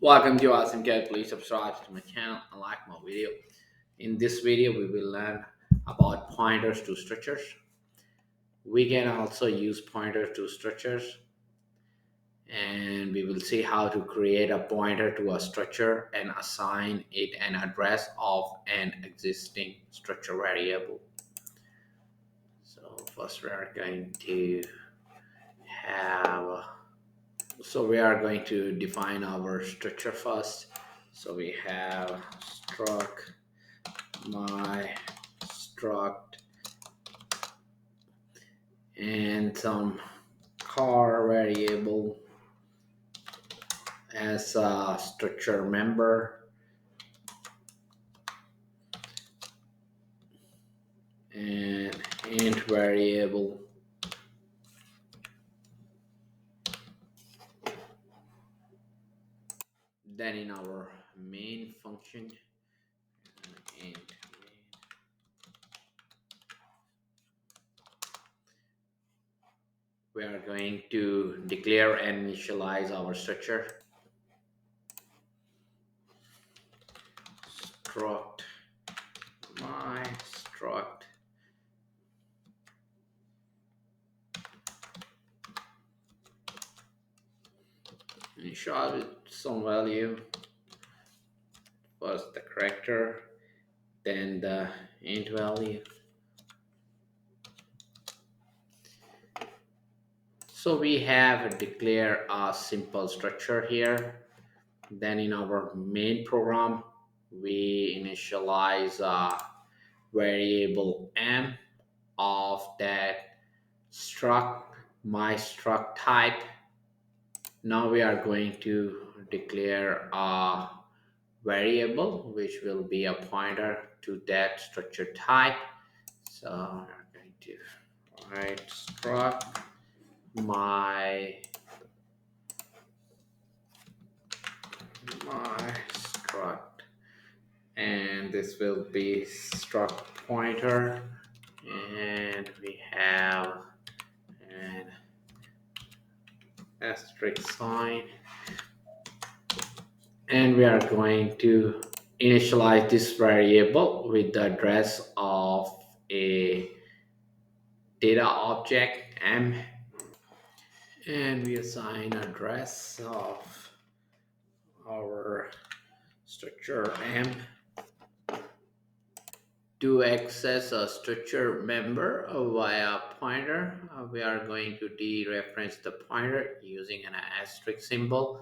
Welcome to Awesome Care. Please subscribe to my channel and like my video. In this video, we will learn about pointers to structures. We can also use pointers to structures, and we will see how to create a pointer to a structure and assign it an address of an existing structure variable. So first we are going to have we are going to define our structure first. So we have struct my struct and some car variable as a structure member and int variable. Then in our main function, int main, we are going to declare and initialize our structure. Struct my struct initialize with some value. First the character, then the int value. So we have declared a simple structure here. Then in our main program, we initialize a variable m of that struct my struct type. Now we are going to declare a variable which will be a pointer to that structure type. So we're going to write struct my struct, and this will be struct pointer, and we have an asterisk sign, and we are going to initialize this variable with the address of a data object m, and we assign address of our structure m. To access a structure member via pointer, we are going to dereference the pointer using an asterisk symbol,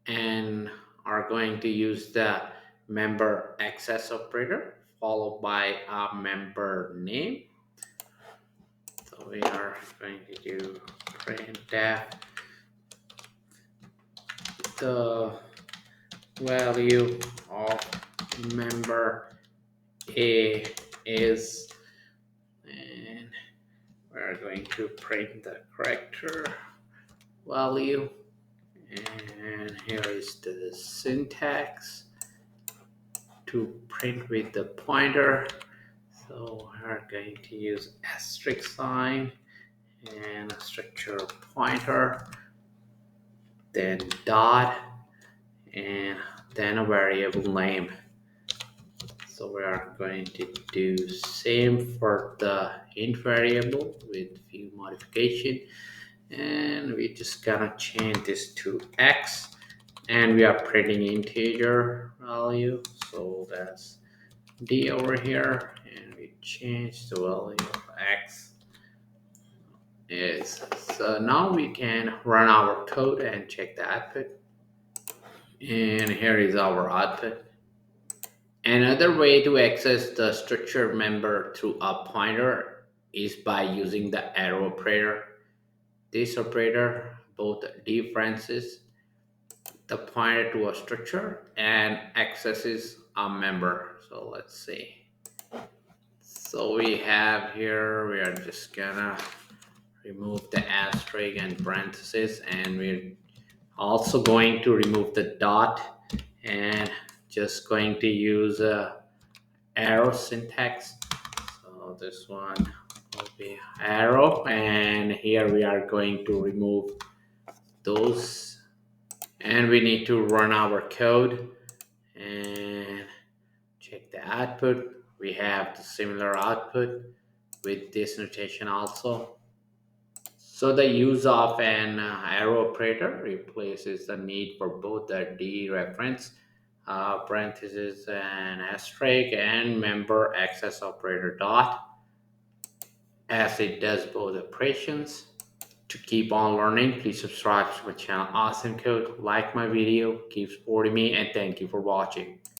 and are going to use the member access operator followed by a member name. So we are going to do printf the value of member a is, and we're going to print the character value, and here is the syntax to print with the pointer. So we're going to use asterisk sign and a structure pointer, then dot, and then a variable name. So we are going to do same for the int variable with few modification, and we just gonna change this to x, and we are printing integer value, so that's d over here, and we change the value of x is. So now we can run our code and check the output, and here is our output. Another way to access the structure member through a pointer is by using the arrow operator. This operator both dereferences the pointer to a structure and accesses a member. So let's see. So we have here, we are just gonna remove the asterisk and parentheses, and we're also going to remove the dot and just going to use a arrow syntax. So this one will be arrow, and here we are going to remove those And we need to run our code and check the output. We have the similar output with this notation also. So the use of an arrow operator replaces the need for both the dereference parenthesis and asterisk and member access operator dot, as it does both operations. To keep on learning, please subscribe to my channel Awesome Code, like my video, keep supporting me, and thank you for watching.